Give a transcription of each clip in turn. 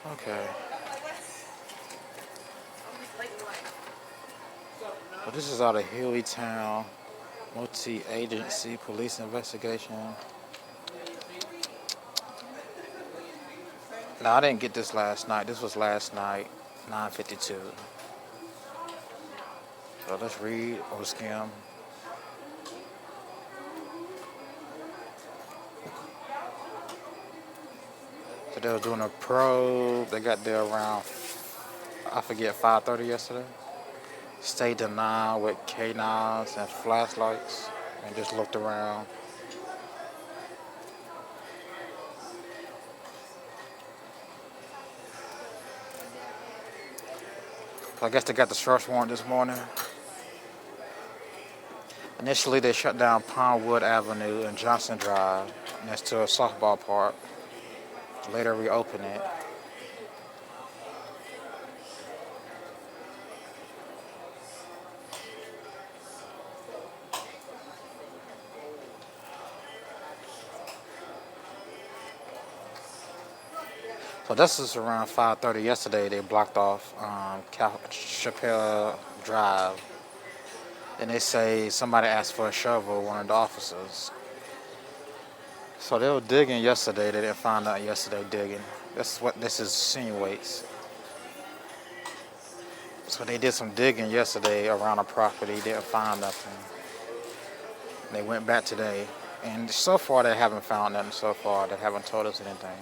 Okay. Well, this is out of Hueytown multi-agency police investigation. No, I didn't get this last night. This was last night, 9:52. So let's read or skim. So they were doing a probe. They got there around, I forget, 5:30 yesterday. Stayed the 9 with K9s and flashlights and just looked around. So I guess they got the search warrant this morning. Initially, they shut down Pinewood Avenue and Johnson Drive next to a softball park. Later, reopened it. So this is around 5:30 yesterday. They blocked off Chappelle Drive, and they say somebody asked for a shovel. One of the officers. So they were digging yesterday. They didn't find out yesterday digging. That's what this is insinuates. So they did some digging yesterday around the property. Didn't find nothing. They went back today, and so far they haven't found nothing. So far they haven't told us anything.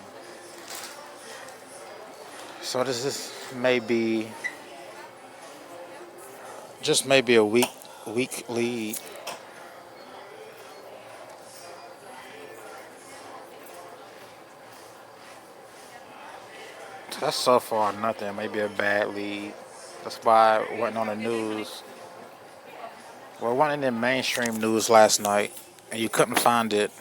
So this is maybe just maybe a week lead. That's so far nothing. Maybe a bad lead. That's why it wasn't on the news. Well, it wasn't in the mainstream news last night, and you couldn't find it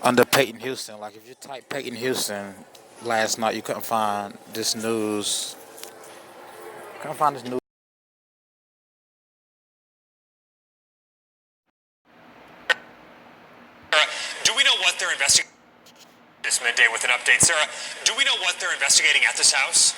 under Paighton Houston. Like if you type Paighton Houston last night, you couldn't find this news. Couldn't find this news. Do we know what they're investigating this midday with an update? Sarah, do we know what they're investigating at this house?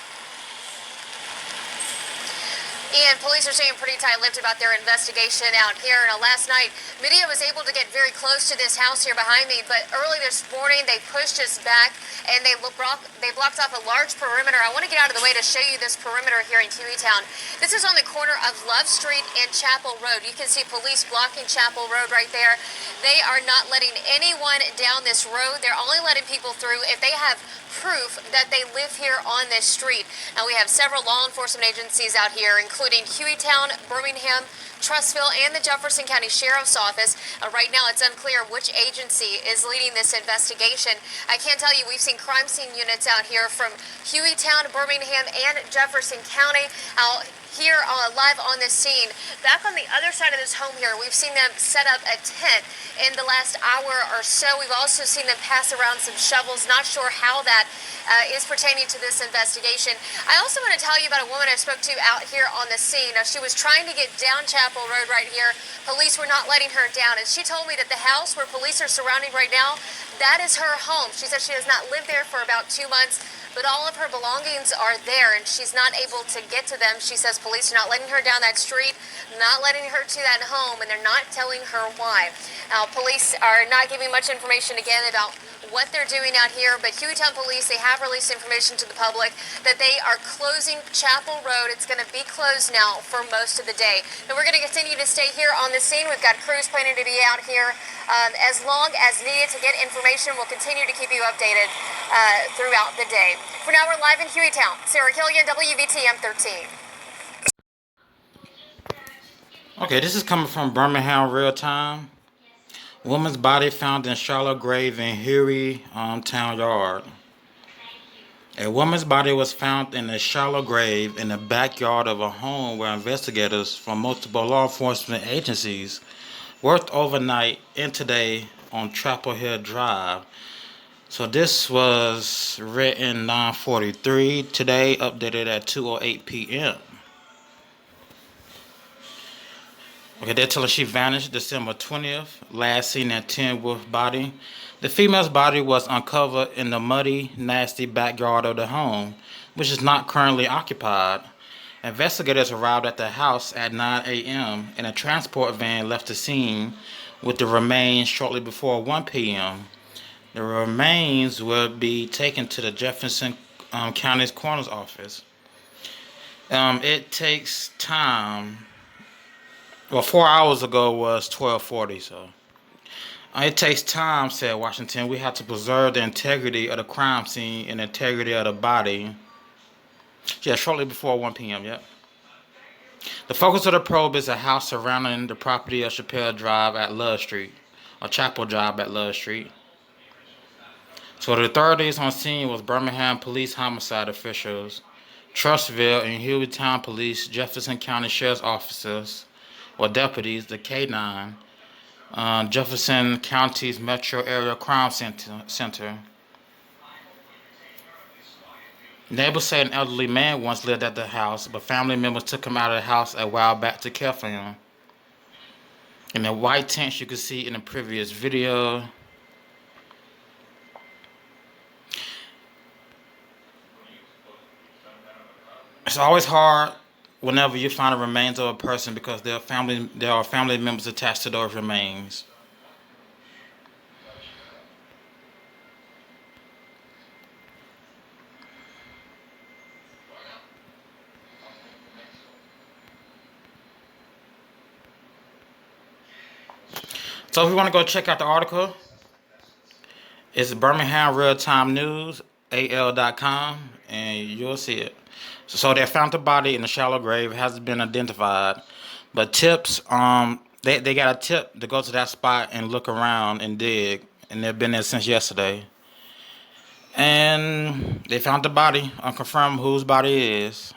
Ian, police are staying pretty tight-lipped about their investigation out here. Now, last night, media was able to get very close to this house here behind me, but early this morning, they pushed us back, and they blocked off a large perimeter. I want to get out of the way to show you this perimeter here in Hueytown. This is on the corner of Love Street and Chapel Road. You can see police blocking Chapel Road right there. They are not letting anyone down this road. They're only letting people through if they have proof that they live here on this street. Now, we have several law enforcement agencies out here, including Hueytown, Birmingham, Trussville, and the Jefferson County Sheriff's Office. Right now, it's unclear which agency is leading this investigation. I can tell you we've seen crime scene units out here from Hueytown, Birmingham, and Jefferson County out here live on this scene. Back on the other side of this home here, we've seen them set up a tent in the last hour or so. We've also seen them pass around some shovels. Not sure how that is pertaining to this investigation. I also want to tell you about a woman I spoke to out here on the scene. She was trying to get down Chapel Road right here. Police were not letting her down, and she told me that the house where police are surrounding right now, that is her home. She said she has not lived there for about 2 months, but all of her belongings are there, and she's not able to get to them. She says police are not letting her down that street, not letting her to that home, and they're not telling her why. Now, police are not giving much information again about what they're doing out here, but Hueytown police, they have released information to the public that they are closing Chapel Road. It's going to be closed now for most of the day. And we're going to continue to stay here on the scene. We've got crews planning to be out here as long as needed to get information. We'll continue to keep you updated throughout the day. For now, we're live in Hueytown. Sarah KILLIAN, WVTM 13. Okay, this is coming from Birmingham Real Time. Woman's body found in shallow grave in Hueytown yard. A woman's body was found in a shallow grave in the backyard of a home where investigators from multiple law enforcement agencies worked overnight and today on Chapel Hill Drive. So this was written 9:43 today, updated at 2:08 p.m. Okay, they're telling she vanished December 20th, last seen at 10 Wolf body. The female's body was uncovered in the muddy, nasty backyard of the home, which is not currently occupied. Investigators arrived at the house at 9 a.m. and a transport van left the scene with the remains shortly before 1 p.m. The remains will be taken to the Jefferson County's coroner's office. It takes time. Well, 4 hours ago was 12:40, so it takes time, said Washington. We have to preserve the integrity of the crime scene and the integrity of the body. Yeah, shortly before 1 p.m. Yep. The focus of the probe is a house surrounding the property of Chappelle Drive at Love Street, or Chapel Drive at Love Street. So the authorities on scene was Birmingham Police Homicide officials, Trussville and Hueytown Police, Jefferson County Sheriff's officers, or deputies, the K9, Jefferson County's Metro Area Crime Center. Neighbors say an elderly man once lived at the house, but family members took him out of the house a while back to care for him. In the white tents you could see in the previous video. It's always hard whenever you find the remains of a person because there are family members attached to those remains. So if you want to go check out the article, it's Birmingham Real Time News, AL.com, and you'll see it. So they found the body in a shallow grave. It hasn't been identified, but tips, they got a tip to go to that spot and look around and dig, and they've been there since yesterday. And they found the body, unconfirmed whose body it is.